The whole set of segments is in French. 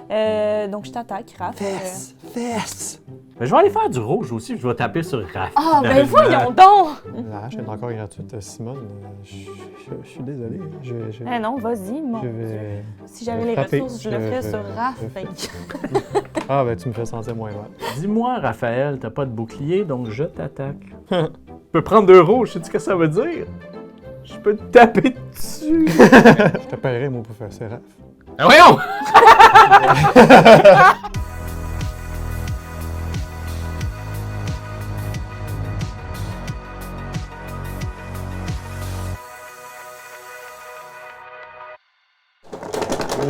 Donc, je t'attaque, Raph. Fesse! Mais je vais aller faire du rouge aussi, je vais taper sur Raph. Ah, ben voyons donc! La hache est encore gratuite, Simone. Je suis désolé. Eh non, vas-y, mon je Dieu. vais... Si j'avais les frapper. ressources, je le ferais sur Raph. Ah, ben tu me fais sentir moins mal. Dis-moi, Raphaël, t'as pas de bouclier, donc je t'attaque. Je peux prendre 2 rouges, sais-tu ce que ça veut dire? Je peux te taper dessus. Je t'appellerai mon professeur Raph. Ah, voyons!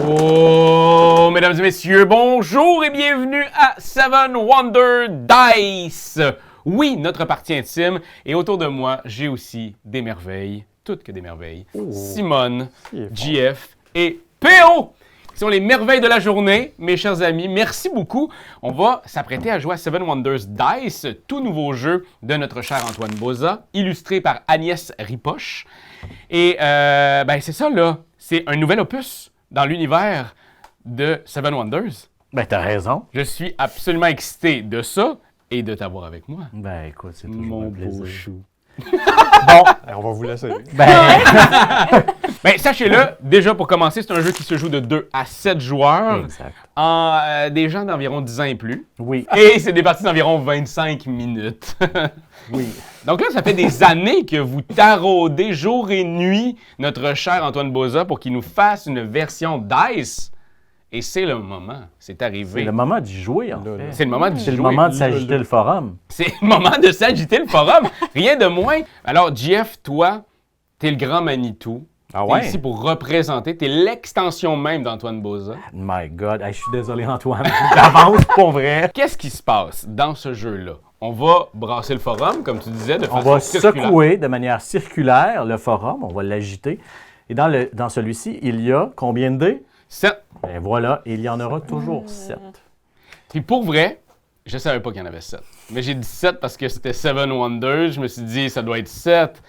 Oh, mesdames et messieurs, bonjour et bienvenue à Seven Wonder Dice. Oui, notre partie intime. Et autour de moi, j'ai aussi des merveilles, toutes que des merveilles. Simone, JF et PO. Ce sont les merveilles de la journée, mes chers amis. Merci beaucoup. On va s'apprêter à jouer à Seven Wonders Dice, tout nouveau jeu de notre cher Antoine Boza, illustré par Agnès Ripoche. Et ben c'est ça, là. C'est un nouvel opus dans l'univers de Seven Wonders. Ben, t'as raison. Je suis absolument excité de ça et de t'avoir avec moi. Ben, écoute, c'est toujours Mon un plaisir. beau chou. Bon, On va vous laisser. ben, Ben, sachez-le, déjà pour commencer, c'est un jeu qui se joue de 2 à 7 joueurs, exact. en des gens d'environ 10 ans et plus. Oui, Et c'est des parties d'environ 25 minutes. oui. Donc là, ça fait des années que vous taraudez jour et nuit notre cher Antoine Boza pour qu'il nous fasse une version DICE. Et c'est le moment. C'est arrivé. C'est le moment d'y jouer, en fait. C'est le moment de C'est le jouer. moment de s'agiter le forum. C'est le moment de s'agiter le forum. Rien de moins. Alors, Jeff, toi, t'es le grand Manitou. Ah T'es ici pour représenter. T'es l'extension même d'Antoine Boza. My God, hey, je suis désolé, Antoine. D'avance, pour vrai. Qu'est-ce qui se passe dans ce jeu-là? On va brasser le forum, comme tu disais, de On façon va circulaire. secouer de manière circulaire le forum, on va l'agiter. Et dans celui-ci, il y a combien de dés? 7. Ben voilà, il y en aura toujours 7. Puis pour vrai, je savais pas qu'il y en avait 7. Mais j'ai dit 7 parce que c'était Seven Wonders. Je me suis dit, ça doit être 7.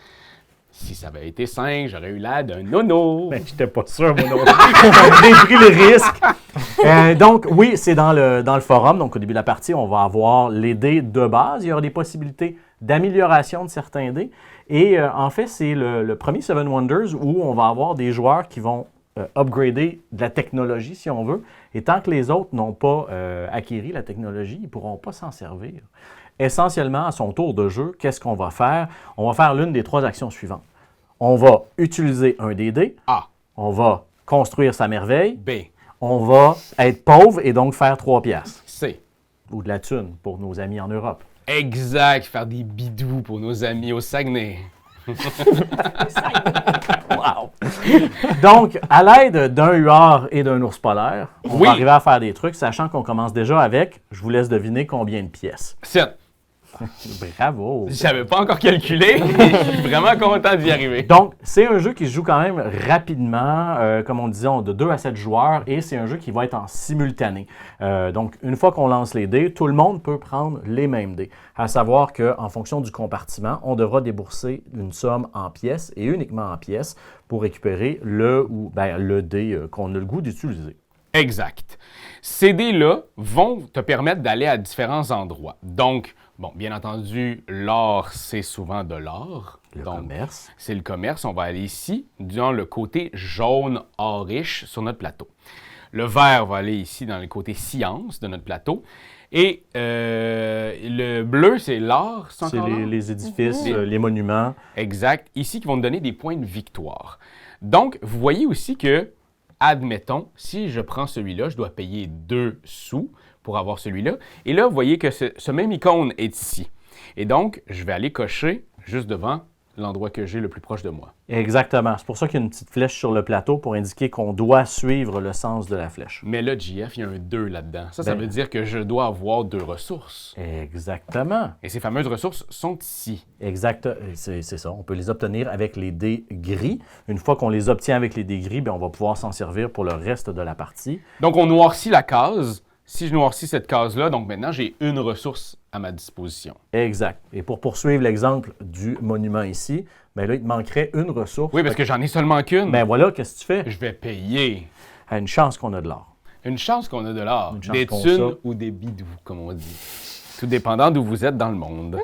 Si ça avait été 5, j'aurais eu l'air d'un nono. Ben, j'étais pas sûr, moi non plus. J'ai pris le risque. Donc, oui, c'est dans le forum. Donc, au début de la partie, on va avoir les dés de base. Il y aura des possibilités d'amélioration de certains dés. Et en fait, c'est le premier Seven Wonders où on va avoir des joueurs qui vont upgrader de la technologie, si on veut. Et tant que les autres n'ont pas acquéri la technologie, ils ne pourront pas s'en servir. Essentiellement, à son tour de jeu, qu'est-ce qu'on va faire? On va faire l'une des 3 actions suivantes. On va utiliser un des dés. A. On va construire sa merveille. B. On va être pauvre et donc faire 3 piastres. C. Ou de la thune pour nos amis en Europe. Exact. Faire des bidous pour nos amis au Saguenay. Wow! Donc, à l'aide d'un huard et d'un ours polaire, on va arriver à faire des trucs, sachant qu'on commence déjà avec, je vous laisse deviner combien de pièces. 7. Bravo! Je savais pas encore calculer. Je suis vraiment content d'y arriver. Donc, c'est un jeu qui se joue quand même rapidement, comme on disait, de 2 à 7 joueurs, et c'est un jeu qui va être en simultané. Donc, une fois qu'on lance les dés, tout le monde peut prendre les mêmes dés. À savoir qu'en fonction du compartiment, on devra débourser une somme en pièces, et uniquement en pièces, pour récupérer le dé qu'on a le goût d'utiliser. Exact. Ces dés-là vont te permettre d'aller à différents endroits. Donc, bon, bien entendu, l'or, c'est souvent de l'or. Le Donc, commerce. c'est le commerce. On va aller ici, dans le côté jaune or riche sur notre plateau. Le vert va aller ici dans le côté science de notre plateau. Et le bleu, c'est l'or. C'est les édifices, les monuments. Exact. Ici, qui vont nous donner des points de victoire. Donc, vous voyez aussi que, admettons, si je prends celui-là, je dois payer 2 sous pour avoir celui-là. Et là, vous voyez que ce même icône est ici. Et donc, je vais aller cocher juste devant l'endroit que j'ai le plus proche de moi. Exactement. C'est pour ça qu'il y a une petite flèche sur le plateau pour indiquer qu'on doit suivre le sens de la flèche. Mais là, JF, il y a un 2 là-dedans. Ça veut dire que je dois avoir 2 ressources. Exactement. Et ces fameuses ressources sont ici. Exact. C'est ça. On peut les obtenir avec les dés gris. Une fois qu'on les obtient avec les dés gris, on va pouvoir s'en servir pour le reste de la partie. Donc, on noircit la case. Si je noircis cette case-là, donc maintenant, j'ai une ressource à ma disposition. Exact. Et pour poursuivre l'exemple du monument ici, là, il te manquerait une ressource. Oui, parce que j'en ai seulement qu'une. Ben voilà, qu'est-ce que tu fais? Je vais payer. À une chance qu'on a de l'or. Une chance qu'on a de l'or, Une chance des qu'on thunes ça. ou des bidous, comme on dit. Tout dépendant d'où vous êtes dans le monde.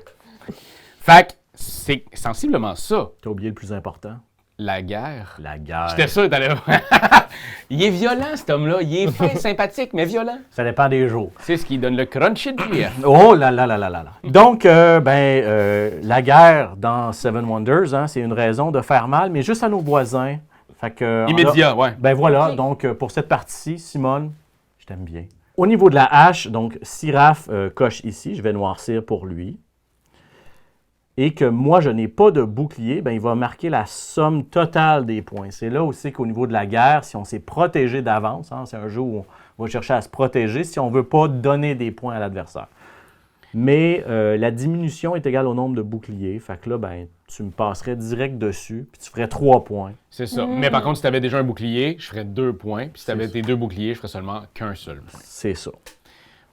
Fait que c'est sensiblement ça, T'as oublié le plus important. la guerre. La guerre. J'étais sûr que t'allais... Il est violent, cet homme-là. Il est fin, sympathique, mais violent. Ça dépend des jours. C'est ce qui donne le crunchy de JF. Oh là là là là là là. Donc, la guerre dans Seven Wonders, hein, c'est une raison de faire mal, mais juste à nos voisins. Fait que, Immédiat, ouais. Ben voilà, Ok. donc pour cette partie-ci, Simone, je t'aime bien. Au niveau de la hache, donc si Raph coche ici, je vais noircir pour lui. Et que moi, je n'ai pas de bouclier, ben, il va marquer la somme totale des points. C'est là aussi qu'au niveau de la guerre, si on s'est protégé d'avance, hein, c'est un jeu où on va chercher à se protéger si on ne veut pas donner des points à l'adversaire. Mais la diminution est égale au nombre de boucliers. Fait que là, ben, tu me passerais direct dessus, puis tu ferais 3 points. C'est ça. Mais par contre, si tu avais déjà un bouclier, je ferais 2 points. Puis si tu avais C'est tes 2 boucliers, je ferais seulement qu'un seul point. C'est ça.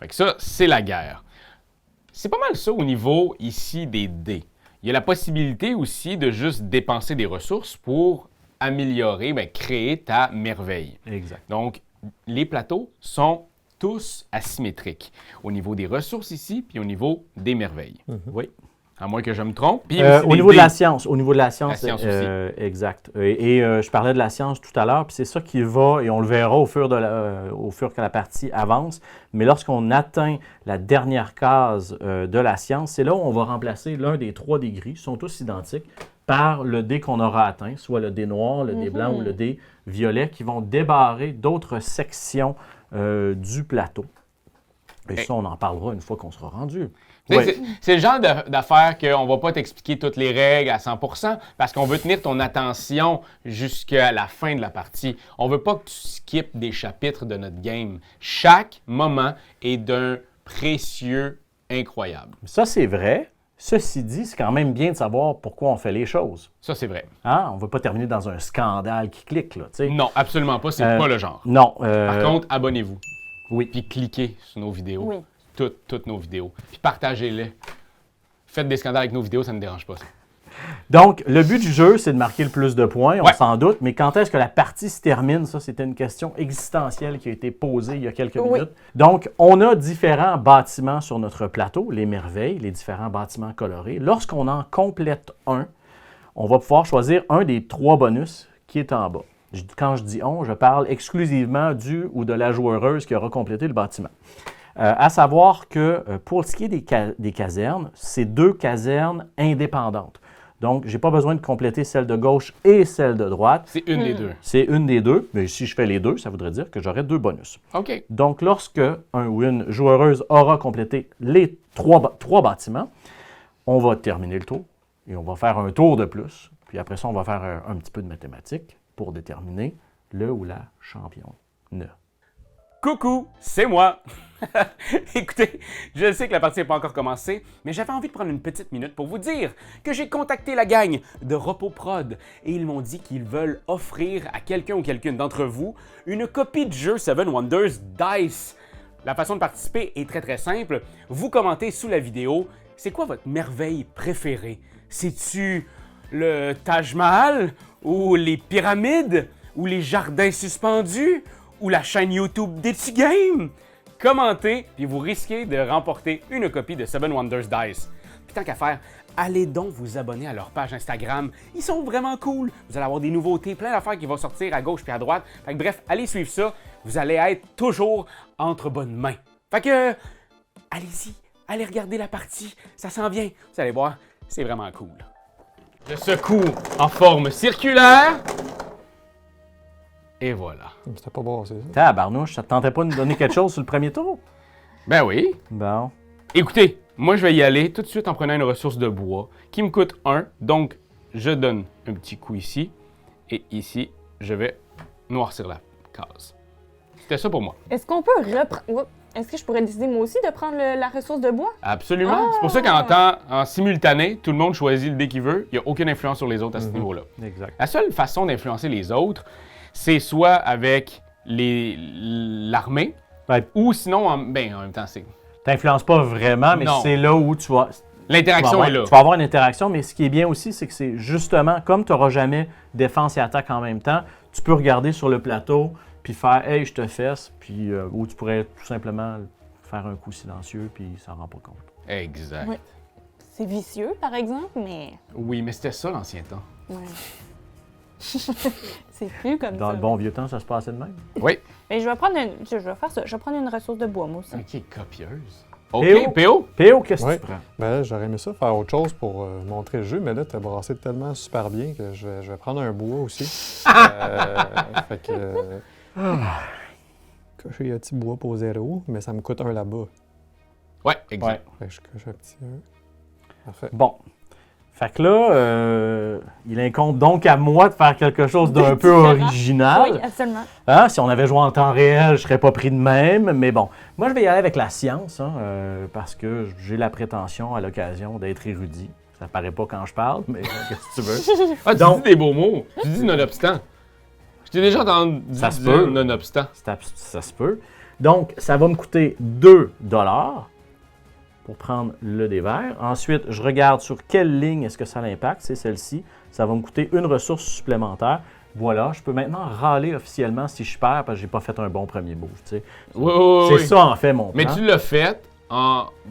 Fait que ça, c'est la guerre. C'est pas mal ça au niveau ici des dés. Il y a la possibilité aussi de juste dépenser des ressources pour améliorer, ben, créer ta merveille. Exact. Donc, les plateaux sont tous asymétriques au niveau des ressources ici, puis au niveau des merveilles. Oui. À moins que je me trompe. Puis Au aussi des niveau de dés. la science, La science aussi. exact. Et je parlais de la science tout à l'heure, puis c'est ça qui va, et on le verra au fur que la partie avance, mais lorsqu'on atteint la dernière case de la science, c'est là où on va remplacer l'un des 3 dés gris, ils sont tous identiques, par le dé qu'on aura atteint, soit le dé noir, le dé blanc ou le dé violet, qui vont débarrer d'autres sections du plateau. Et ça, on en parlera une fois qu'on sera rendu. Tu sais, Ouais. c'est le genre d'affaire qu'on va pas t'expliquer toutes les règles à 100% parce qu'on veut tenir ton attention jusqu'à la fin de la partie. On veut pas que tu skippes des chapitres de notre game. Chaque moment est d'un précieux incroyable. Ça, c'est vrai. Ceci dit, c'est quand même bien de savoir pourquoi on fait les choses. Ça, c'est vrai. Hein? On ne veut pas terminer dans un scandale qui clique, là, tu sais. Non, absolument pas. C'est pas le genre. Non. Par contre, abonnez-vous. Oui. Puis cliquez sur nos vidéos. Oui. Toutes nos vidéos. Puis partagez-les. Faites des scandales avec nos vidéos, ça ne dérange pas. Ça. Donc, le but du jeu, c'est de marquer le plus de points, on Ouais. s'en doute, mais quand est-ce que la partie se termine? Ça, c'était une question existentielle qui a été posée il y a quelques Oui. minutes. Donc, on a différents bâtiments sur notre plateau, les merveilles, les différents bâtiments colorés. Lorsqu'on en complète un, on va pouvoir choisir un des 3 bonus qui est en bas. Quand je dis on, je parle exclusivement du ou de la joueuse qui aura complété le bâtiment. À savoir que pour ce qui est des casernes, c'est 2 casernes indépendantes. Donc, je n'ai pas besoin de compléter celle de gauche et celle de droite. C'est une des deux. C'est une des 2, mais si je fais les 2, ça voudrait dire que j'aurai 2 bonus. OK. Donc, lorsque un ou une joueuse aura complété les 3 bâtiments, on va terminer le tour et on va faire un tour de plus. Puis après ça, on va faire un petit peu de mathématiques pour déterminer le ou la championne. Coucou, c'est moi. Écoutez, je sais que la partie n'est pas encore commencée, mais j'avais envie de prendre une petite minute pour vous dire que j'ai contacté la gang de Repos Prod et ils m'ont dit qu'ils veulent offrir à quelqu'un ou quelqu'une d'entre vous une copie du jeu Seven Wonders Dice. La façon de participer est très simple. Vous commentez sous la vidéo, c'est quoi votre merveille préférée? C'est-tu le Taj Mahal ou les pyramides ou les jardins suspendus ou la chaîne YouTube d'Etu Game? Commentez, puis vous risquez de remporter une copie de Seven Wonders Dice. Puis tant qu'à faire, allez donc vous abonner à leur page Instagram. Ils sont vraiment cool. Vous allez avoir des nouveautés, plein d'affaires qui vont sortir à gauche puis à droite. Fait que bref, allez suivre ça. Vous allez être toujours entre bonnes mains. Fait que, allez-y, allez regarder la partie. Ça s'en vient. Vous allez voir, c'est vraiment cool. Je secoue en forme circulaire. Et voilà. C'était pas bon, c'est ça. Tabarnouche, ça te tentait pas de nous donner quelque chose sur le premier tour? Ben oui. Bon. Écoutez, moi je vais y aller tout de suite en prenant une ressource de bois qui me coûte 1. Donc, je donne un petit coup ici. Et ici, je vais noircir la case. C'était ça pour moi. Est-ce qu'on peut reprendre... Est-ce que je pourrais décider moi aussi de prendre la ressource de bois? Absolument. C'est pour ça en simultané, tout le monde choisit le dé qu'il veut. Il n'y a aucune influence sur les autres à ce niveau-là. Exact. La seule façon d'influencer les autres, c'est soit avec l'armée, Ouais. ou sinon, en même temps, c'est... T'influences pas vraiment, mais Non. c'est là où tu vas... L'interaction est là. Tu vas avoir une interaction, mais ce qui est bien aussi, c'est que c'est justement, comme tu n'auras jamais défense et attaque en même temps, tu peux regarder sur le plateau puis faire « Hey, je te fesse », puis ou tu pourrais tout simplement faire un coup silencieux, puis il s'en rend pas compte. Exact. Oui. C'est vicieux, par exemple, mais... Oui, mais c'était ça l'ancien temps. Ouais. C'est plus comme Dans ça. le bon vieux temps, ça se passait de même. Oui. Mais je vais faire ça. Je vais prendre une ressource de bois, moi aussi. Ok, copieuse. Ok, P.O. PO. P.O., qu'est-ce que Ouais. tu prends? Ben là, j'aurais aimé ça, faire autre chose pour montrer le jeu, mais là, t'as brassé tellement super bien que je vais prendre un bois aussi. Fait que. Cocher un petit bois pour 0, mais ça me coûte 1 là-bas. Ouais, exact. Fait que je coche un petit 1. Parfait. Bon. Fait que là, il incombe donc à moi de faire quelque chose d'un peu Différent. original. Oui, absolument. Hein, si on avait joué en temps réel, je serais pas pris de même. Mais bon, moi, je vais y aller avec la science, hein, parce que j'ai la prétention à l'occasion d'être érudit. Ça paraît pas quand je parle, mais qu'est-ce que tu veux? Ah, tu Donc- dis des beaux mots. Tu dis nonobstant. Je t'ai déjà entendu Ça se dire peut. nonobstant. Ça se peut. Donc, ça va me coûter 2 $ pour prendre le dé vert. Ensuite, je regarde sur quelle ligne est-ce que ça l'impacte. C'est celle-ci. Ça va me coûter une ressource supplémentaire. Voilà, je peux maintenant râler officiellement si je perds parce que j'ai pas fait un bon premier move. Tu sais. Oui, oui, C'est oui. ça, en fait, mon Mais plan. tu l'as fait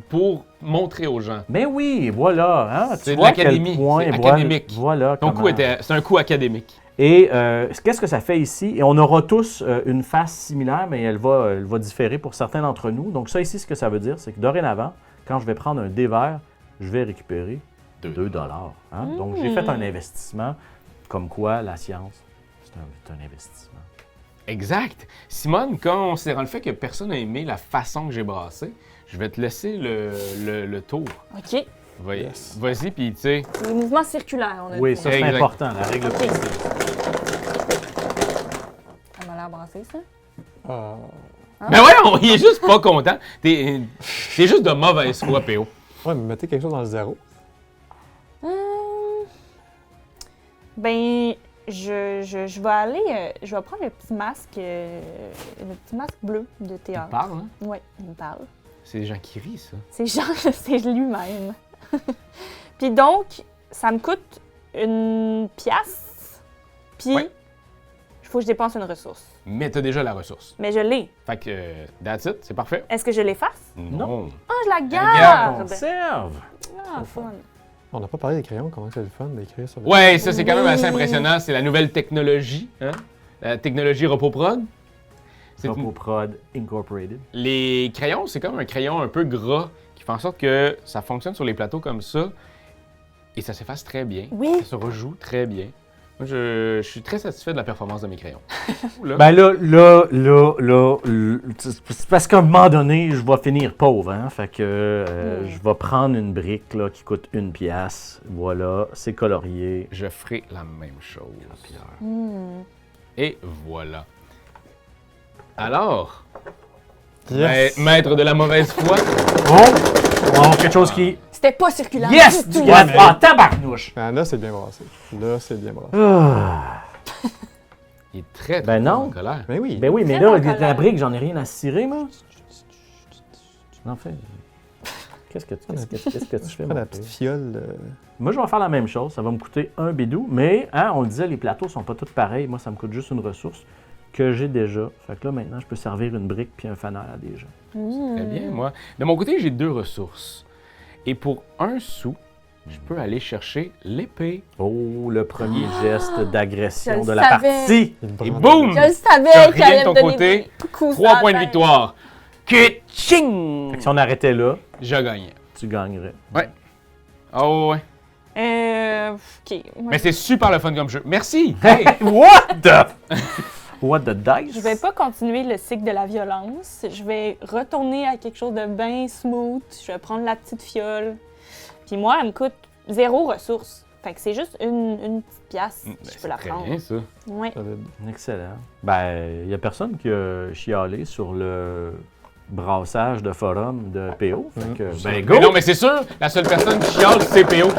pour montrer aux gens. Mais oui, voilà. Hein, tu C'est de vois à quel l'académie, point, c'est voilà- académique. Voilà. Ton comment- coup c'est un coup académique. Et qu'est-ce que ça fait ici? Et on aura tous une face similaire, mais elle va différer pour certains d'entre nous. Donc ça ici, ce que ça veut dire, c'est que dorénavant, quand je vais prendre un dé vert, je vais récupérer 2 $. Hein? Donc j'ai fait un investissement, comme quoi la science, c'est un investissement. Exact. Simone, quand on s'est rendu fait que personne n'a aimé la façon que j'ai brassé, je vais te laisser le tour. OK. Yes. Vas-y, puis tu sais. Les mouvements circulaires, on a Oui, dit. ça c'est Exact. important, la règle Ok. précise. Ça m'a l'air brassé, ça. Ah. Mais ouais, il est juste pas content. T'es juste de mauvaise foi, PO. Ouais, mais mettez quelque chose dans le 0. Ben, je vais aller... je vais prendre le petit masque bleu de Il théâtre. parle, hein? Ouais, il me parle. C'est des gens qui rient, ça. C'est genre, c'est lui-même. Puis donc, ça me coûte une pièce. Puis, Ouais. il faut que je dépense une ressource. Mais t'as déjà la ressource. Mais je l'ai. Fait que, that's it, c'est parfait. Est-ce que je l'efface? Non. Ah, je la garde. garde! Conserve! Ah, fun. On n'a pas parlé des crayons, comment c'est le fun d'écrire ça. Ouais, ça c'est quand même assez Oui. impressionnant. C'est la nouvelle technologie, hein? La technologie RepoProd. C'est une- Repoprod Incorporated. Les crayons, c'est comme un crayon un peu gras qui fait en sorte que ça fonctionne sur les plateaux comme ça et ça s'efface très bien. Oui. Ça se rejoue très bien. Moi, je suis très satisfait de la performance de mes crayons. Là. Ben là, c'est parce qu'à un moment donné, je vais finir pauvre, hein. Fait que je vais prendre une brique là, qui coûte 1 pièce. Voilà, c'est colorié. Je ferai la même chose. Hmm. Et voilà. Alors, Yes. maître de la mauvaise foi, Oh, quelque chose qui... C'était pas circulaire. Yes! du Du tout. gaz! Ah, tabarnouche! Ah, là, c'est bien brassé. Là, c'est bien brassé. Ah. il est très, très Ben non. en colère. Ben oui. Ben oui, mais Vraiment là, la colère. brique, j'en ai rien à cirer, moi. En fait, qu'est-ce que tu fais, Pas mon la père? petite fiole. Moi, je vais faire la même chose. Ça va me coûter un bidou, mais hein, on le disait, les plateaux sont pas tous pareils. Moi, ça me coûte juste une ressource que j'ai déjà. Fait que là, maintenant, je peux servir une brique puis un fanal à des gens. Hmm. Très bien, moi. De mon côté, j'ai 2 ressources. Et pour 1 sou, je peux aller chercher l'épée. Oh, le premier geste d'agression je de le la savais. partie. Il Et brûle. boum! Je le savais T'as qu'il rien allait de ton me donner côté. des coups 3 sur la points de tête. victoire. Que-ching! Fait que si on arrêtait là, Je gagne. tu gagnerais. Oh ouais. OK. ouais. Mais c'est super le fun comme jeu. Merci! Hey, what the... What the dice? Je vais pas continuer le cycle de la violence. Je vais retourner à quelque chose de bien smooth. Je vais prendre la petite fiole. Puis moi, elle me coûte 0 ressources. Fait que c'est juste une petite pièce. Ben, Je c'est peux la très prendre. bien, ça. Ouais. Solide. Excellent. Ben, il n'y a personne qui a chialé sur le brassage de forum de PO. Fait que, ben, go! Mais non, mais c'est sûr, la seule personne qui chiale, c'est PO.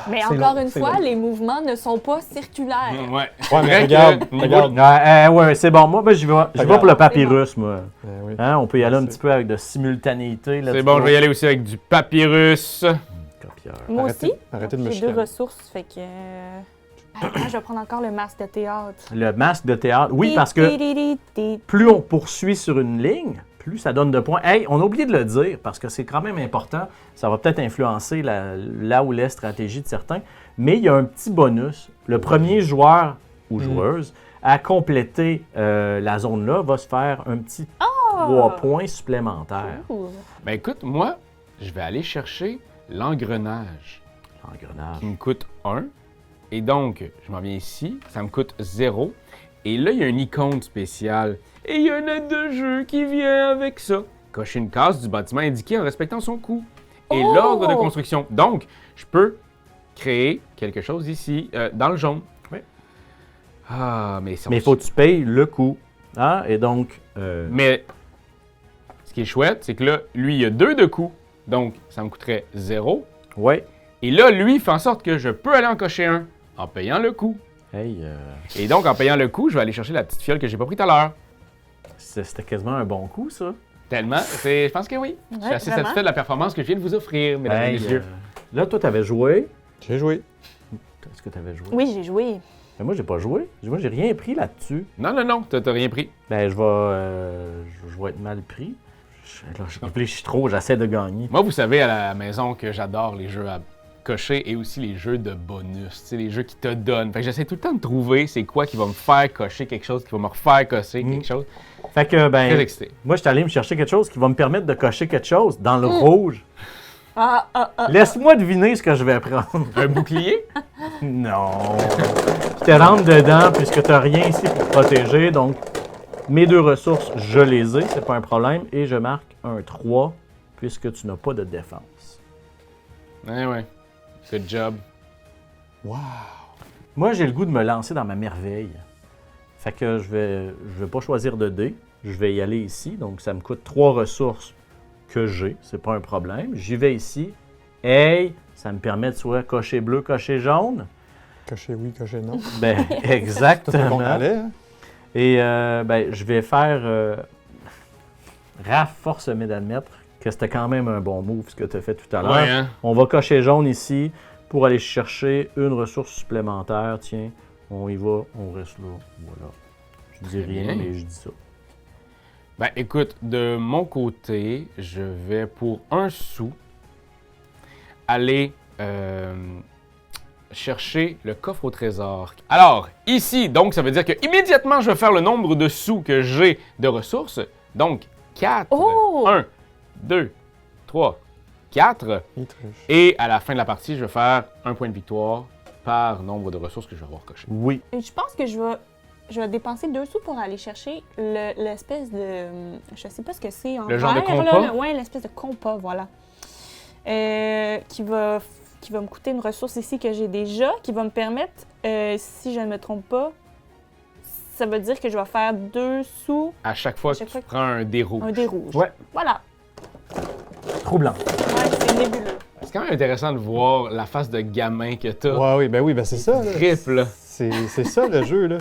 Mais c'est encore long, une c'est fois, long. les mouvements ne sont pas circulaires. Ouais. Ouais, Vrai mais que, regarde, niveau- regarde. Ouais, c'est bon. Moi, ben, j'y vais pour le papyrus, moi. Oui. Hein, on peut y aller un Merci. petit peu avec de simultanéité. Là, C'est bon, je vais y aller aussi avec du papyrus. Copieur. Moi Arrêtez- aussi. arrêtez de me J'ai 2 chicaner. ressources, fait que... Moi, je vais prendre encore le masque de théâtre. Le masque de théâtre. Oui, parce que plus on poursuit sur une ligne, plus ça donne de points. Hey, on a oublié de le dire parce que c'est quand même important. Ça va peut-être influencer là où les stratégies de certains. Mais il y a un petit bonus. Le premier joueur ou joueuse à compléter la zone-là va se faire un petit 3 points supplémentaires. Ouh. Ben écoute, moi, je vais aller chercher l'engrenage L'engrenage. qui me coûte 1. Et donc, je m'en viens ici, ça me coûte 0. Et là, il y a une icône spéciale. Et il y a une aide de jeu qui vient avec ça. Cocher une case du bâtiment indiqué en respectant son coût. Et Oh! l'ordre de construction. Donc, je peux créer quelque chose ici, dans le jaune. Oui. Ah, mais ça Mais il faut que tu payes le coût. Hein? Et donc, Mais ce qui est chouette, c'est que là, lui, il a 2 de coûts. Donc, ça me coûterait 0. ouais. Et là, lui, il fait en sorte que je peux aller en cocher un en payant le coût. Hey, Et donc, en payant le coût, je vais aller chercher la petite fiole que j'ai pas pris tout à l'heure. c'était quasiment un bon coup, ça. Tellement. Je pense que oui. Je suis assez vraiment. satisfait de la performance que je viens de vous offrir, mesdames et Hey, messieurs. là, toi, tu avais joué. J'ai joué. Est-ce que tu avais joué? Oui, j'ai joué. Mais moi, j'ai pas joué. Moi, j'ai rien pris là-dessus. Non, t'as rien pris. Ben, je vais être mal pris. Je réfléchis trop, j'essaie de gagner. Moi, vous savez à la maison que j'adore les jeux à cocher et aussi les jeux de bonus, tu sais, les jeux qui te donnent. Fait que j'essaie tout le temps de trouver c'est quoi qui va me faire cocher quelque chose, qui va me refaire cocher quelque chose. Fait que, Très ben, excité. moi, je suis allé me chercher quelque chose qui va me permettre de cocher quelque chose dans le rouge. Ah. Laisse-moi deviner ce que je vais prendre. Un bouclier? Non. Je te rentre dedans puisque tu n'as rien ici pour te protéger. Donc, mes 2 ressources, je les ai, c'est pas un problème. Et je marque un 3 puisque tu n'as pas de défense. Ouais. Good job. Wow! Moi, j'ai le goût de me lancer dans ma merveille. Fait que je vais pas choisir de dés. Je vais y aller ici. Donc, ça me coûte 3 ressources que j'ai. C'est pas un problème. J'y vais ici. Hey! Ça me permet de soit cocher bleu, cocher jaune. Cocher oui, cocher non. Ben, Ça, c'est bon exactement. qu'on allait, hein? Et ben, je vais faire... Raph, force-moi d'admettre que c'était quand même un bon move ce que tu as fait tout à l'heure. Ouais, hein? On va cocher jaune ici pour aller chercher une ressource supplémentaire. Tiens, on y va, on reste là. Voilà. Je dis Très rien, bien. mais je dis ça. Ben écoute, de mon côté, je vais pour 1 sou aller chercher le coffre au trésor. Alors, ici, donc ça veut dire que immédiatement je vais faire le nombre de sous que j'ai de ressources. Donc, 4. Oh! 1, 2, 3, 4. Il triche. Et à la fin de la partie, je vais faire un point de victoire par nombre de ressources que je vais avoir coché. Oui. Et je pense que je vais dépenser 2 sous pour aller chercher l'espèce de... Je sais pas ce que c'est en Le genre de vert, compas? là. Ouais, l'espèce de compas, voilà. Qui va me coûter une ressource ici que j'ai déjà, qui va me permettre, si je ne me trompe pas, ça veut dire que je vais faire 2 sous, À chaque fois À que chaque tu fois que- prends un dé rouge. un dé rouge. Ouais. Voilà. Troublant. Ouais, c'est nébuleux. C'est quand même intéressant de voir la face de gamin que t'as. Ouais, oui, ben c'est ça. là. Triple. C'est ça le jeu, là.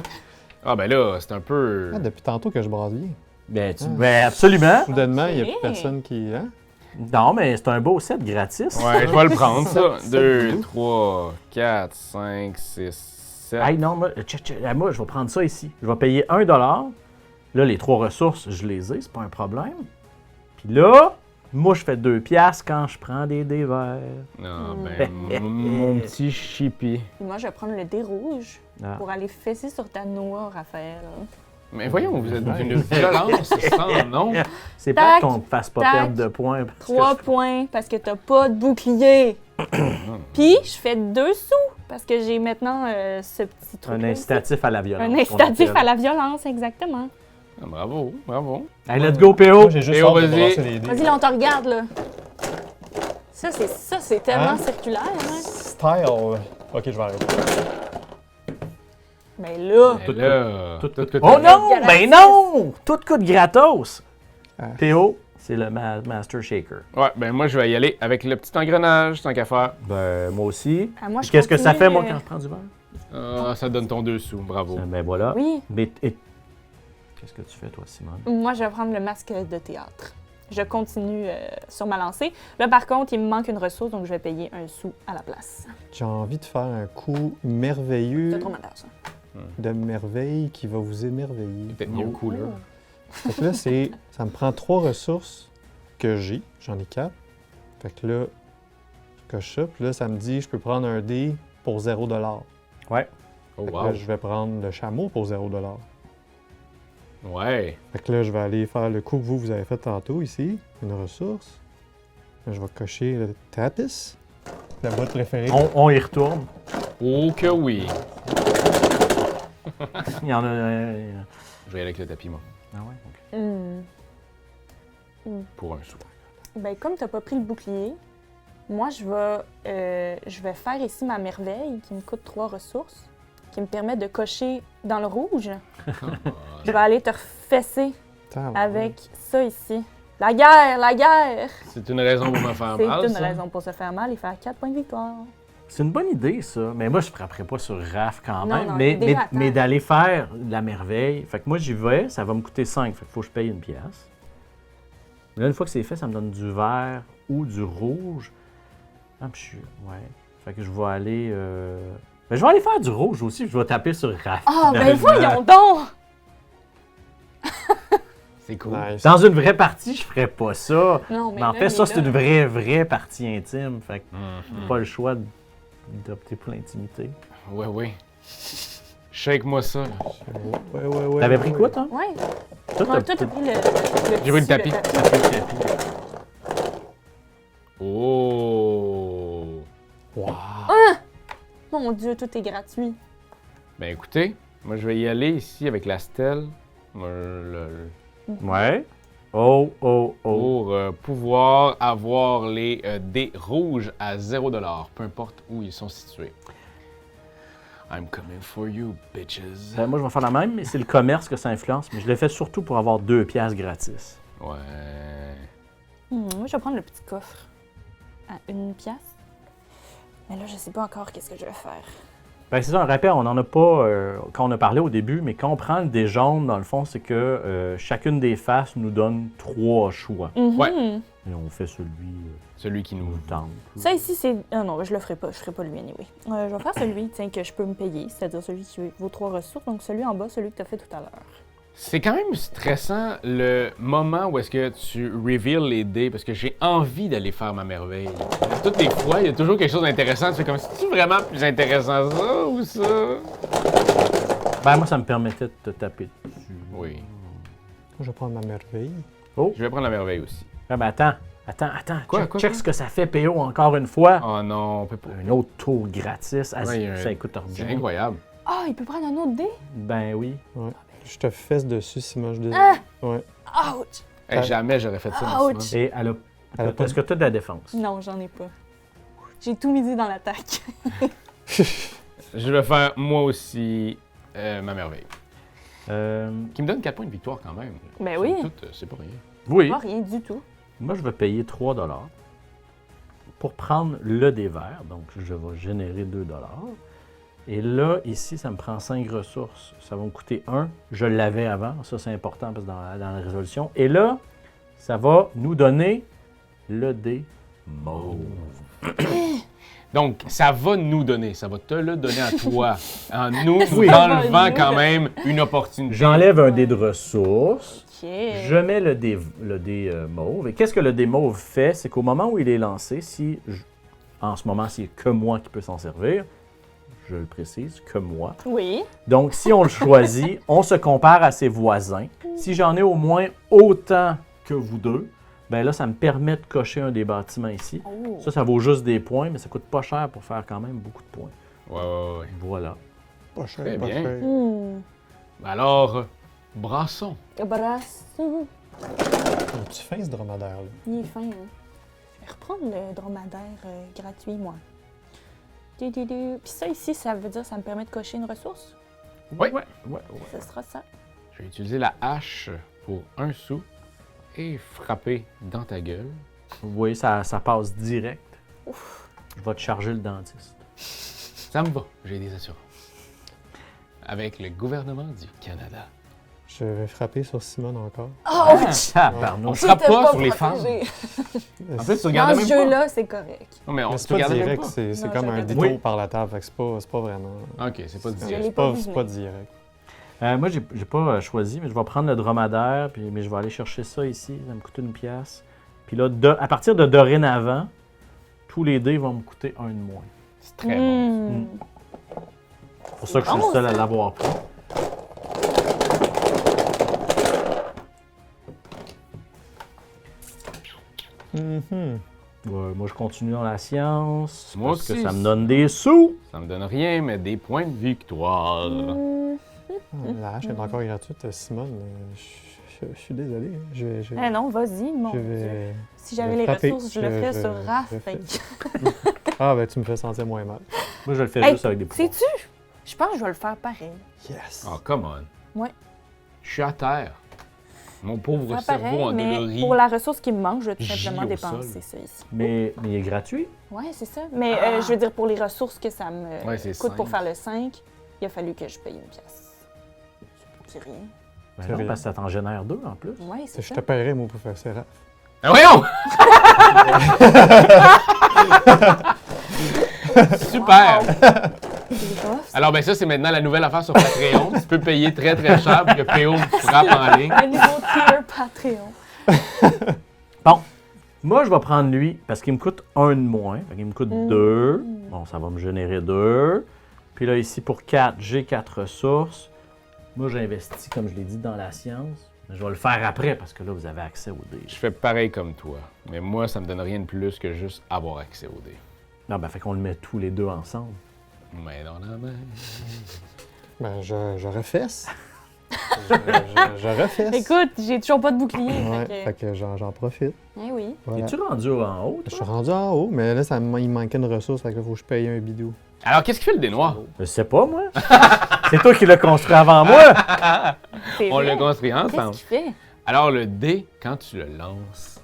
Ah ben là, c'est un peu... Ah, depuis tantôt que je brasse bien. Ben, absolument. Soudainement, il n'y a Ok. plus personne qui. Hein? Non, mais c'est un beau set gratis. Ouais, je vais le prendre, ça. Ça, 2, c'est 3, 4, 5, 6, 7. Hey, non, moi, je vais prendre ça ici. Je vais payer 1 $. Là, les 3 ressources, je les ai, c'est pas un problème. Puis là, moi, je fais 2 piastres quand je prends des dés verts. Ah ben, mon petit chippy. Et moi, je vais prendre le dé rouge Ah. pour aller fesser sur ta noix, Raphaël. Mais voyons, vous êtes d'une violence sans nom. C'est pas Tac, qu'on te fasse pas tac. perdre de points. parce que 3 points parce que t'as pas de bouclier. Puis, je fais 2 sous parce que j'ai maintenant ce petit truc. Un incitatif à la violence. Un incitatif à la violence, exactement. Ah, bravo, bravo. Hey, let's go, PO! Moi, j'ai juste Théo, hâte de vas-y. brasser les dés. Vas-y, là, on te regarde, là. Ça, c'est tellement Hein? circulaire, hein? Style. Ok, je vais arrêter. Mais là, Mais là, tout tout- Oh non! Gratis. Ben non! Tout coûte gratos! Ah. PO, c'est le Master Shaker. Ouais, ben moi, je vais y aller avec le petit engrenage, tant qu'à faire. Ben, moi aussi. ah, moi, je Qu'est-ce que ça continue, fait, moi, quand je prends du verre? Ça donne ton 2 sous, bravo. Ben voilà. Oui, Mais qu'est-ce que tu fais, toi, Simone? moi, je vais prendre le masque de théâtre. je continue sur ma lancée. Là, par contre, il me manque une ressource, donc je vais payer un sou à la place. J'ai envie de faire un coup C'est merveilleux dromadaire, ça. de merveille qui va vous émerveiller. Peut-être mieux couleur. Fait que là, ça me prend 3 ressources que j'ai. J'en ai 4. Fait que là, je coche ça. Puis là, ça me dit je peux prendre un dé pour 0 $. Ouais. Oh, Fait que wow. là, je vais prendre le chameau pour 0 $. Ouais. Fait que là, je vais aller faire le coup que vous avez fait tantôt ici. Une ressource. Là, je vais cocher le Tatis. La boîte préférée. On y retourne. Oh que oui. Il y en a... Je vais y aller avec le tapis, moi, Ah ouais, ok. pour un sou. Ben, comme tu n'as pas pris le bouclier, moi, je vais faire ici ma merveille qui me coûte 3 ressources, qui me permet de cocher dans le rouge. Je vais aller te refesser avec ça ici. La guerre, la guerre! C'est une raison pour me faire C'est mal, une ça? raison pour se faire mal et faire 4 points de victoire. C'est une bonne idée, ça. Mais moi, je frapperai pas sur Raph quand Non, même. non, mais, il est déjà à mais terre. d'aller faire la merveille. Fait que moi, j'y vais, ça va me coûter 5. Fait qu'il faut que je paye une pièce. Là, une fois que c'est fait, ça me donne du vert ou du rouge. Ah, puis je suis... Ouais. Fait que je vais aller... Ben, je vais aller faire du rouge aussi. Je vais taper sur Raph. Ah, ben finalement. voyons donc! C'est cool. Nice. Dans une vraie partie, je ferais pas ça. Non, Mais là, en fait, il ça, est c'est là. une vraie partie intime. Fait que Mhm. pas le choix d'opter pour l'intimité. Ouais, ouais. Shake-moi ça. là. Ouais. T'avais pris quoi, toi? Ouais. Toi, Toi, t'as pris le J'ai pris le tissu, tapis. t'as pris le tapis. Oh! Wow. Mon Dieu, tout est gratuit. Ben écoutez, moi je vais y aller ici avec la stèle. Moi, Ouais. Oh. pour pouvoir avoir les dés rouges à 0 $, peu importe où ils sont situés. I'm coming for you, bitches. Moi, je vais faire la même, mais c'est le commerce que ça influence. Mais je l'ai fait surtout pour avoir 2 piastres gratis. Ouais. Moi, je vais prendre le petit coffre à 1 pièce. Mais là, je sais pas encore qu'est-ce que je vais faire. Ben, c'est ça, un rappel, on n'en a pas quand on a parlé au début, mais quand on prend le dé jaune, dans le fond, c'est que chacune des faces nous donne 3 choix. Ouais. Et on fait celui Celui qui nous... nous tente. Ça ici, c'est... Ah non, je le ferai pas. Je ferai pas lui, anyway. Je vais faire celui, tiens, que je peux me payer, c'est-à-dire celui qui vaut 3 ressources. Donc celui en bas, celui que tu as fait tout à l'heure. C'est quand même stressant le moment où est-ce que tu reveals les dés parce que j'ai envie d'aller faire ma merveille. Toutes les fois, il y a toujours quelque chose d'intéressant. Tu fais comme, c'est-tu vraiment plus intéressant ça ou ça? Ben, moi, ça me permettait de te taper dessus. Oui. Je vais prendre ma merveille. Je vais prendre la merveille aussi. Ah, ben, attends. Quoi, Check ce que ça fait, PO, encore une fois. Oh non, on peut pas. Un autre tour gratis. Ah, Ouais, il y a un- ça coûte C'est rien. incroyable. Ah, il peut prendre un autre dé? Ben oui. Ouais. Je te fesse dessus si moi je dis. Ah! Ouais. Ouch! Hey, jamais j'aurais fait ça. Ouch! maximum. Et elle a pas- est-ce que tu as de la défense? Non, j'en ai pas. J'ai tout misé dans l'attaque. Je vais faire moi aussi ma merveille. Euh, Qui me donne 4 points de victoire quand même. Ben oui. Somme toute, c'est pas rien. oui. Pas rien du tout. Moi, je vais payer 3 $ pour prendre le dé vert. Donc, je vais générer 2 $. Et là, ici, ça me prend 5 ressources. Ça va me coûter 1. Je l'avais avant. Ça, c'est important parce que dans la résolution. Et là, ça va nous donner le dé mauve. Donc, ça va nous donner, ça va te le donner à toi, en nous Oui. enlevant quand même une opportunité. J'enlève un dé de ressources. Ok. Je mets le dé mauve. Et qu'est-ce que le dé mauve fait? C'est qu'au moment où il est lancé, en ce moment, c'est que moi qui peux s'en servir, je le précise, que moi. Oui. Donc, si on le choisit, on se compare à ses voisins. Si j'en ai au moins autant que vous deux, ben là, ça me permet de cocher un des bâtiments ici. Oh. Ça vaut juste des points, mais ça coûte pas cher pour faire quand même beaucoup de points. Ouais. Voilà. Pas cher, Très pas bien. cher. Alors, brassons. Brasson. Tu fais ce dromadaire là. Il est fin, hein? Je vais reprendre le dromadaire gratuit, moi. Puis ça ici, ça veut dire que ça me permet de cocher une ressource? Oui. Ouais. Ce sera ça. Je vais utiliser la hache pour 1 sou et frapper dans ta gueule. Oui, ça passe direct. Je vais te charger le dentiste. Ça me va, j'ai des assurances. Avec le gouvernement du Canada. Je vais frapper sur Simone encore. Ouch! Ah, On pardon. se frappe T'étais pas sur les protégé. femmes. En plus, tu Dans regardais ce même pas. jeu-là, c'est correct. Non, mais on Mais se c'est pas regardait même direct, pas. c'est Non, comme je un regarde. détour Oui. par la table, fait que c'est pas vraiment... Ok, c'est pas Je direct. l'ai pas vu C'est venir. pas direct. Moi, j'ai pas choisi, mais je vais prendre le dromadaire, mais je vais aller chercher ça ici. Ça va me coûter 1 pièce. Puis là, à partir de dorénavant, tous les dés vont me coûter 1 de moins. C'est très bon. Hmm. C'est pour ça que je suis bon, le seul à ça. l'avoir pris. Mhm. Ouais, moi, je continue dans la science. Moi parce que aussi. ça me donne des sous. Ça me donne rien, mais des points de victoire. Hmm. La hache est encore gratuite, Simone. Je suis désolé. Eh non, vas-y, mon je Dieu. vais... Si j'avais vais les frapper. ressources, je le ferais Je- sur Raph. je fait fais- que- Ah, ben tu me fais sentir moins mal. Moi, je le fais Hey, juste avec des pouvoirs. Sais-tu? Je pense que je vais le faire pareil. Yes! Oh, come on. Ouais. Je suis à terre. Mon pauvre Faire cerveau pareil, mais endolori. pour la ressource qui me manque, je vais tout Gis simplement au dépenser sol. ça ici. Mais il est gratuit. Ouais, c'est ça. Mais je veux dire, pour les ressources que ça me Ouais, c'est coûte pour cinq. faire le 5, il a fallu que je paye 1 pièce. C'est rien. Ben C'est non, rien. parce que ça t'en génère 2 en plus. Ouais, c'est Je ça. te paierai, moi, pour faire ça. Raph. Ah, voyons! Super! C'est rough, ça. Alors, ben ça, c'est maintenant la nouvelle affaire sur Patreon. Tu peux payer très, très cher pour que PO me frappe en ligne. Un nouveau tier Patreon. Bon, moi, je vais prendre lui parce qu'il me coûte 1 de moins. Fait qu'il me coûte 2. Bon, ça va me générer 2. Puis là, ici, pour 4, j'ai 4 ressources. Moi, j'investis, comme je l'ai dit, dans la science. Mais je vais le faire après parce que là, vous avez accès aux dés. Je fais pareil comme toi. Mais moi, ça me donne rien de plus que juste avoir accès aux dés. Non, ben, fait qu'on le met tous les deux ensemble. Mais dans la main. Ben, je refesse. je refesse. Écoute, j'ai toujours pas de bouclier. Ouais, fait fait que j'en profite. que... Eh oui. Voilà. Es-tu rendu en haut, Je toi? suis rendu en haut, mais là, il me manquait une ressource, fait que là, faut que je paye un bidou. Alors, qu'est-ce qui fait le dé noir? Je sais pas, moi. C'est toi qui l'as construit avant moi. C'est On vrai. l'a construit Qu'est-ce ensemble. qu'il fait? Alors, le dé, quand tu le lances,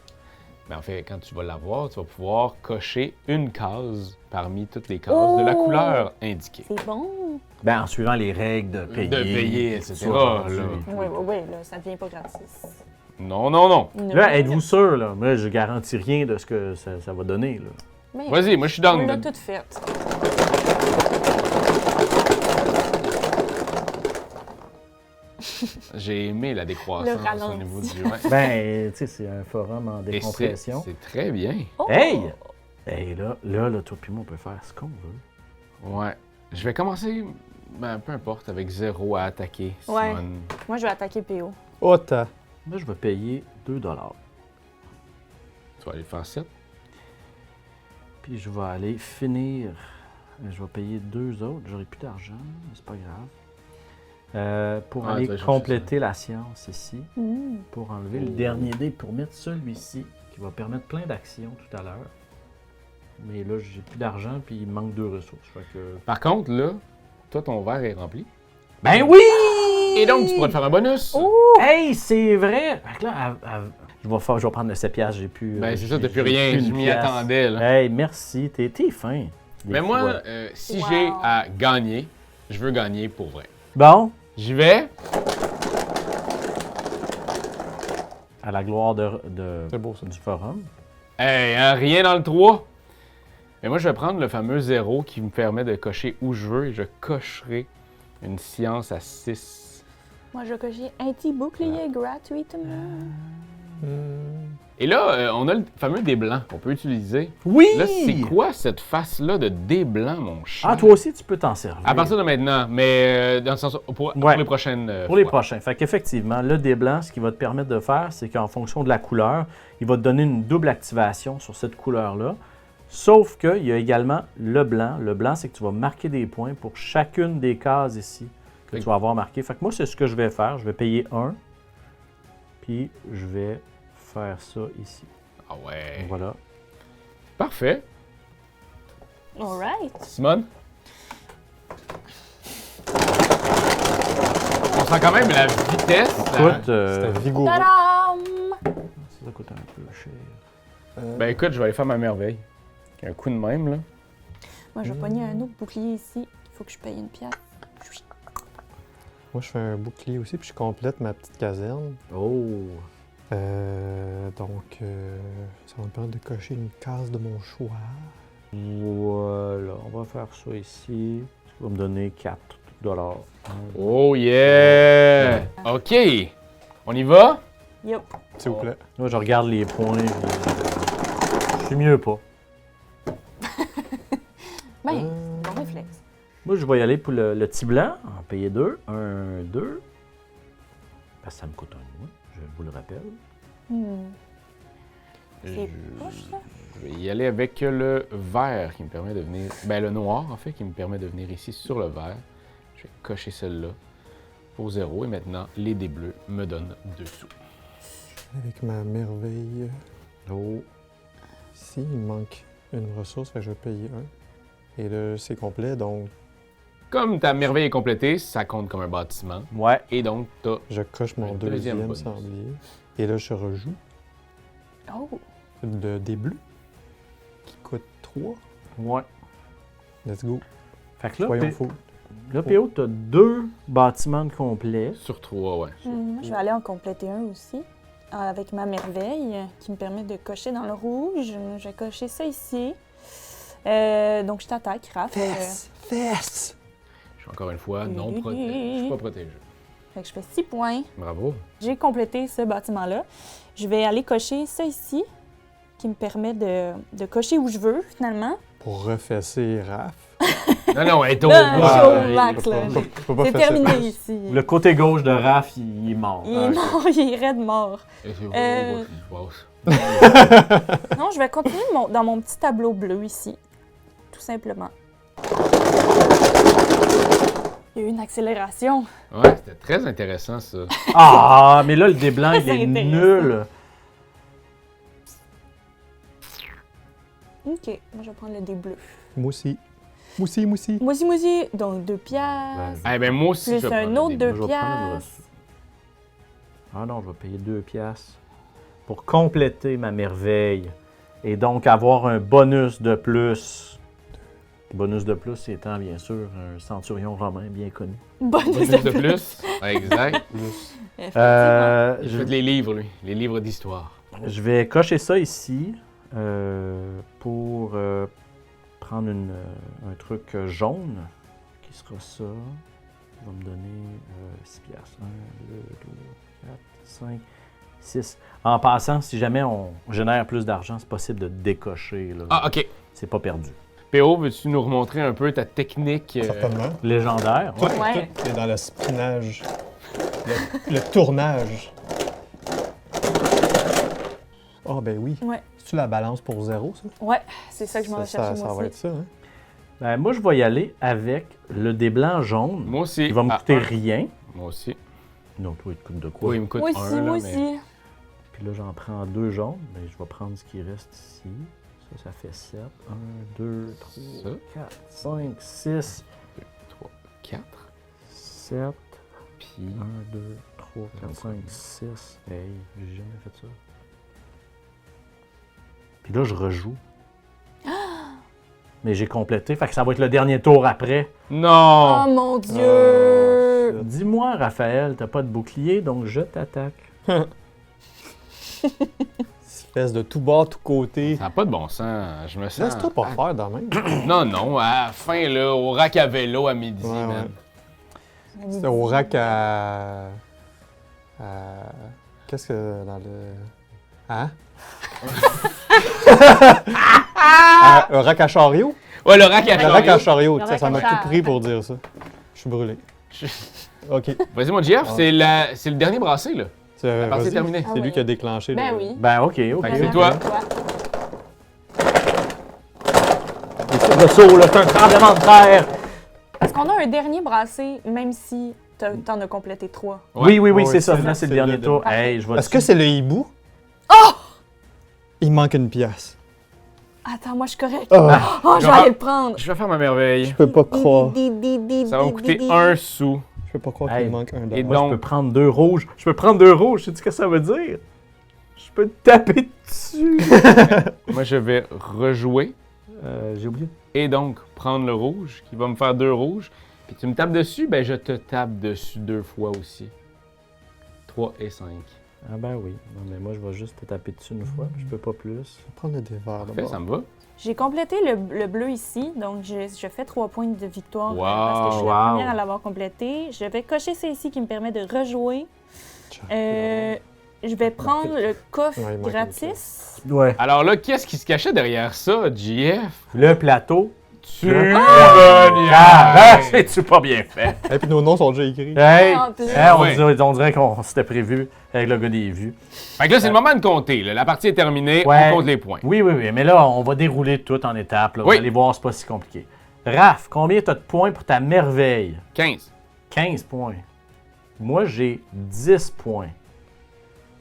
ben, en fait, quand tu vas l'avoir, tu vas pouvoir cocher une case parmi toutes les cases de la Oh! couleur indiquée. C'est bon. Ben, en suivant les règles de payer. De payer, tout etc., ça, là. Oui, oui, oui, là, ça devient pas gratis. Non, non, non. Non. Là, êtes-vous sûr, là? Moi, je garantis rien de ce que ça va donner, là. Mais Vas-y, moi, je suis on dans l'a le... tout fait. J'ai aimé la décroissance au ralenti. niveau du vin. Ben, tu sais, c'est un forum en Et c'est décompression. c'est très bien. Oh! Hey! Hey, là, toi puis moi, on peut faire ce qu'on veut. Ouais. Je vais commencer, ben, peu importe, avec 0 à attaquer, Ouais. Simone. Moi, je vais attaquer PO. Ota. Moi, je vais payer 2 $. Tu vas aller faire 7. Puis je vais aller finir. Je vais payer 2 autres. J'aurai plus d'argent, mais c'est pas grave. Pour Ah, aller tu vas chercher compléter la science ici. Mm. Pour enlever le dernier dé, pour mettre celui-ci, qui va permettre plein d'actions tout à l'heure. Mais là, j'ai plus d'argent, puis il me manque 2 ressources. Fait que... Par contre, là, toi, ton verre est rempli. Ben oui! Et donc, tu pourras te faire un bonus. Hey, c'est vrai! Fait que là, je vais prendre le 7 piastres, j'ai plus... Ben, c'est ça, j'ai- t'as plus j'ai rien. une Je m'y pièce. attendais, là. Hey, merci, t'es fin. des Mais moi, fois. si Wow. j'ai à gagner, je veux gagner pour vrai. Bon, J'y vais. à la gloire C'est beau, ça. du forum. Hey, hein, rien dans le 3. Mais moi, je vais prendre le fameux 0 qui me permet de cocher où je veux et je cocherai une science à 6. Moi, je vais cocher un petit bouclier gratuitement. Et là, on a le fameux dé blanc qu'on peut utiliser. Oui! Là, c'est quoi cette face-là de dé blanc, mon chat? Ah, toi aussi, tu peux t'en servir. À partir de maintenant, mais dans le sens pour Ouais. les prochaines Pour les fois. prochains. Fait qu'effectivement, le dé blanc, ce qu'il va te permettre de faire, c'est qu'en fonction de la couleur, il va te donner une double activation sur cette couleur-là. Sauf qu'il y a également le blanc. Le blanc, c'est que tu vas marquer des points pour chacune des cases ici que tu vas avoir marqué. Fait que moi, c'est ce que je vais faire. Je vais payer 1. Puis, je vais faire ça ici. Ah ouais. Voilà. Parfait. Alright. Simone? On sent quand même la vitesse. Écoute, C'était vigoureux. Tadam! ça coûte un peu cher. Ben écoute, je vais aller faire ma merveille. Un coup de même, là. Moi, je vais pogner un autre bouclier ici. Il faut que je paye une pièce. Moi, je fais un bouclier aussi, puis je complète ma petite caserne. Oh! Donc, ça va me permettre de cocher une case de mon choix. Voilà, on va faire ça ici. Ça va me donner 4 $. Oh yeah! OK. On y va? Yup. S'il vous plaît. Moi, je regarde les points. Je suis mieux pas. Ben, bon réflexe. Moi, je vais y aller pour le petit blanc, en payer 2. 1, 2. Parce que ça me coûte un mois, je vous le rappelle. C'est poche, ça? Je vais y aller avec le vert qui me permet de venir... Ben, le noir, en fait, qui me permet de venir ici sur le vert. Je vais cocher celle-là pour 0. Et maintenant, les dés bleus me donnent 2 sous. Avec ma merveille. Oh. Ici, il me manque une ressource, fait que je vais payer 1. Et là, c'est complet, donc Comme ta merveille est complétée, ça compte comme un bâtiment. Ouais. Et donc, t'as... je coche mon Un deuxième deuxième bonus. sanglier. Et là, je rejoue Oh! des bleus qui coûtent 3. Ouais. Let's go. Fait que là, Soyons fous. là PO, t'as 2 bâtiments de complets. Sur 3, ouais. Je vais aller en compléter un aussi. Avec ma merveille qui me permet de cocher dans le rouge. Je vais cocher ça ici. Donc, je t'attaque, Raph. Fesse! Je suis encore une fois non protégé. Je suis pas protégé. Fait que je fais 6 points. Bravo. J'ai complété ce bâtiment-là. Je vais aller cocher ça ici, qui me permet de cocher où je veux, finalement. Pour refesser Raph. Non, elle est au Là, bout. je suis au il max, peut là. pas- il peut pas C'est fesser terminé Raph. ici. Le côté gauche de Raph, il est mort. Il est mort, il est raide mort. Et c'est Euh, quoi qui se passe? Non, je vais continuer dans mon petit tableau bleu ici, tout simplement. Il y a eu une accélération. Ouais, c'était très intéressant, ça. Ah, mais là, le dé blanc, il C'est est intéressant. nul. OK, moi je vais prendre le dé bleu. Moussi. Moussi, moussi. Moussi, donc 2 piastres. Eh ben, moi aussi, Plus je vais un prendre autre des deux Moi, je vais prendre le piastres. reçu. Ah non, je vais payer 2 piastres pour compléter ma merveille et donc avoir un bonus de plus. Bonus de plus étant bien sûr un centurion romain bien connu. Bonne Bonus de plus. Ouais, exact. Il Je, fait les livres, lui. Les livres d'histoire. je vais cocher ça ici pour prendre un truc jaune qui sera ça. Il va me donner 6 piastres. 1, 2, 3, 4, 5, 6. En passant, si jamais on génère plus d'argent, c'est possible de décocher. Là. Ah, OK. C'est pas perdu. PO, veux-tu nous remontrer un peu ta technique? Certainement. Légendaire. Ouais, Ouais. tout est dans le spinage. Le tournage. Ah, ben oui. Ouais. C'est-tu la balance pour 0, ça? Ouais, c'est ça que je m'en vais chercher Ça moi va aussi. être ça, hein? Ben, moi, je vais y aller avec le dé blanc jaune. Moi aussi. Il va me Ah, coûter un. rien. Moi aussi. Non, toi, il te coûte de quoi? Oui, il me coûte Moi un, aussi, là, moi mais... aussi. Puis là, j'en prends 2 jaunes. Ben, je vais prendre ce qui reste ici. Ça fait 7. 1, 2, 3, Ça. 4, 5, 6, 3, 4. 7. Puis... 1, 2, 3, 4, 5, 6. Hey, j'ai jamais fait ça. Puis là, je rejoue. Mais j'ai complété, fait que ça va être le dernier tour après. Oh Non! mon Dieu! Dis-moi, Raphaël, t'as pas de bouclier, donc je t'attaque. Espèce de tout bas, tout côté. Ça n'a pas de bon sens. Je me sens... Laisse-toi pas faire dans même. Non, non, à la fin, là, au Racavello à midi, Ouais, man. C'est au rack à... Qu'est-ce que dans le... Hein? Un rack à chariot? Ouais, le rack à Le rack à chariot. chariot, Le tu sais, ça rack à m'a char. tout pris pour dire ça. Je suis brûlé. OK. Vas-y, mon GF, c'est le dernier brassé, là. La partie est terminée. C'est lui qui a déclenché. Ben le- oui. Ben, ok, ok. Fait que c'est Vraiment, toi. Le saut, là, c'est un tremblement de terre. Est-ce qu'on a un dernier brassé, même si t'en as complété 3? Oui, oui, oui, Ouais, c'est ça. c'est Là, c'est le le- dernier le- tour. Hey, je vais Est-ce que c'est le hibou? Il manque une pièce. Attends, moi je suis correcte. Ah, Oh, je vais aller le prendre. Je vais faire ma merveille. je peux pas croire. Ça va me coûter 1 sou. Je peux pas croire Hey. qu'il manque un Et dollar. Moi, donc- je peux prendre 2 rouges. Je peux prendre 2 rouges. Sais-tu ce que ça veut dire? Je peux te taper dessus. Moi, je vais rejouer J'ai oublié. et donc prendre le rouge, qui va me faire 2 rouges. Puis tu me tapes dessus, ben je te tape dessus 2 fois aussi. 3 et 5. Ah ben oui. Non, mais moi, je vais juste te taper dessus une fois. Je peux pas plus. Je vais prendre le dé vert Parfait, d'abord. ça me va. J'ai complété le bleu ici, donc je fais 3 points de victoire parce que je suis Wow. la première à l'avoir complété. Je vais cocher celle-ci qui me permet de rejouer. Je vais prendre le coffre Ouais, il manque gratis. Ouais. Alors là, qu'est-ce qui se cachait derrière ça, JF? Le plateau. Tu Ah, c'est-tu pas bien fait? Et puis nos noms sont déjà écrits. Hey! En plus. Hey, Ouais. on dirait qu'on s'était prévu avec le gars des vues. Fait que là, c'est le moment de compter. Là. La partie est terminée, Ouais. on compte les points. Oui, oui, oui. Mais là, on va dérouler tout en étapes. Là. Oui. Vous allez voir, c'est pas si compliqué. Raph, combien t'as de points pour ta merveille? 15. 15 points. Moi, j'ai 10 points.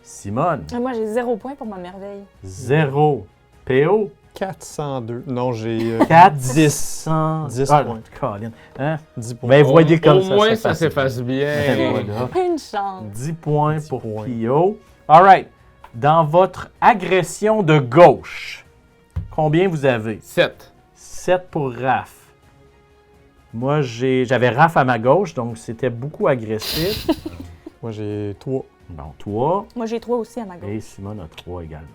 Simone, Moi, j'ai 0 point pour ma merveille. 0. PO, 402. Non, j'ai 400. 10 Ah, points. Colin. Hein? 10 points. Ben, voyez comme Au ça. moins, ça s'efface s'efface bien. bien. Voilà. Une chance. 10 points 10 pour points. PO. All right. Dans votre agression de gauche, combien vous avez? 7. 7 pour Raph. Moi, j'avais Raph à ma gauche, donc c'était beaucoup agressif. Moi, j'ai 3. Bon, toi, Moi, j'ai 3 aussi à ma gauche. et Simone a 3 également.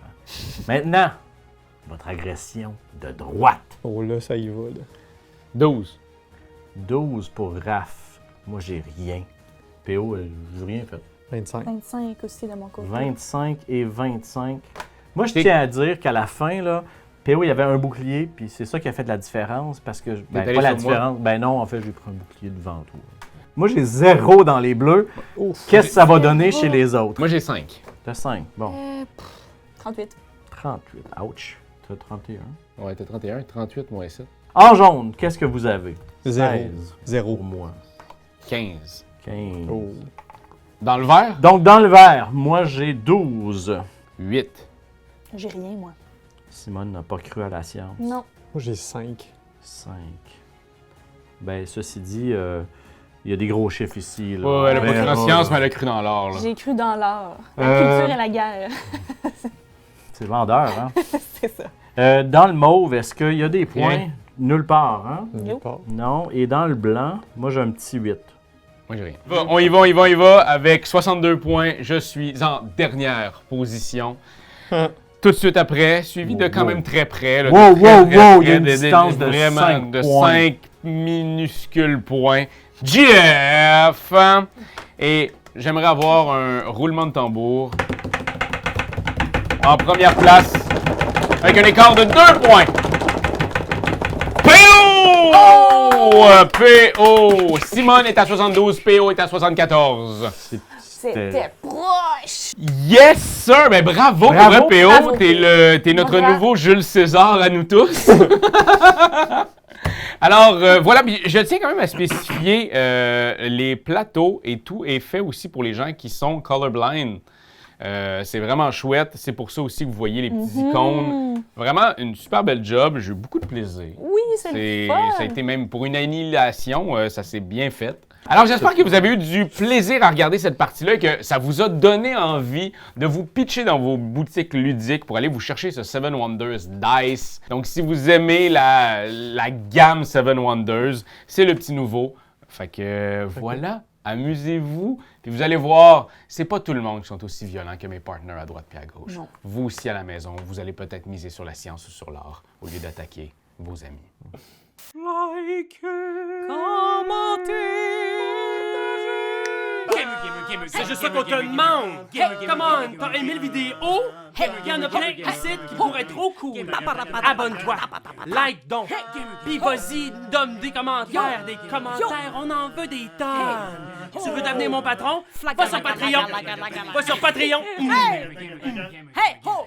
Maintenant, votre agression de droite. Oh là, ça y va, là. 12. 12 pour Raph. Moi, j'ai rien. PO, j'ai rien fait. 25. 25 aussi de mon côté. 25 et 25. Moi, je T'es- tiens à dire qu'à la fin, là, PO, il y avait un bouclier, puis c'est ça qui a fait de la différence, parce que, ben, allé pas la sur moi. différence, ben non, en fait, j'ai pris un bouclier devant toi. Moi, j'ai 0 dans les bleus. Ouf. Qu'est-ce que ça va donner chez les autres? Moi, j'ai 5. T'as 5. Bon, 38. 38. Ouch. T'as 31. Ouais, t'as 31, 38 moins 7. En jaune, qu'est-ce que vous avez? 0. 16 0. pour moi. 15. 15. Oh. Dans le vert, Donc, dans le vert, moi, j'ai 12. 8. J'ai rien, moi. Simone n'a pas cru à la science. Non. Moi, j'ai 5. 5. Ben, ceci dit, il y a des gros chiffres ici. Là. Ouais, elle a pas On cru verra, en science, là. mais elle a cru dans l'or. là. J'ai cru dans l'art. La Euh. culture et la guerre. C'est vendeur, hein? C'est ça. Dans le mauve, est-ce qu'il y a des points? Rien. Nulle part, hein? Nulle part. Non. Et dans le blanc, moi, j'ai un petit 8. Moi, j'ai rien. On y va, on y va, on y va. Avec 62 points, je suis en dernière position. Tout de suite après, suivi de quand Wow. même très près. Là, Wow, de très, wow, très wow, près, il y a une distance de vraiment 5 de points. 5 minuscules points. Jeff! Et j'aimerais avoir un roulement de tambour. En première place, avec un écart de 2 points. PO! Simone est à 72, PO est à 74. C'était proche. Yes, sir! Ben bravo, Bravo. pour vrai, PO. Bravo, T'es notre Bravo. nouveau Jules César à nous tous. Alors, voilà, puis je tiens quand même à spécifier les plateaux et tout est fait aussi pour les gens qui sont colorblind. C'est vraiment chouette. C'est pour ça aussi que vous voyez les petites icônes. Vraiment, une super belle job. J'ai eu beaucoup de plaisir. Oui, c'est le fun. Ça a été même pour une annihilation, ça s'est bien fait. Alors, j'espère que vous avez eu du plaisir à regarder cette partie-là et que ça vous a donné envie de vous pitcher dans vos boutiques ludiques pour aller vous chercher ce Seven Wonders Dice. Donc, si vous aimez la gamme Seven Wonders, c'est le petit nouveau. Fait que voilà, amusez-vous. Puis vous allez voir, c'est pas tout le monde qui sont aussi violents que mes partenaires à droite et à gauche. Non. Vous aussi à la maison, vous allez peut-être miser sur la science ou sur l'art au lieu d'attaquer vos amis. C'est juste ça qu'on te demande! Hey, come on! T'as aimé le vidéo? Hey, y'en a plein ici qui pourraient être trop cool! Abonne-toi! Like donc! Puis vas-y, donne des commentaires! Des commentaires, on en veut des tonnes! Tu veux devenir mon patron? Va sur Patreon! Va sur Patreon! Hey! Ho!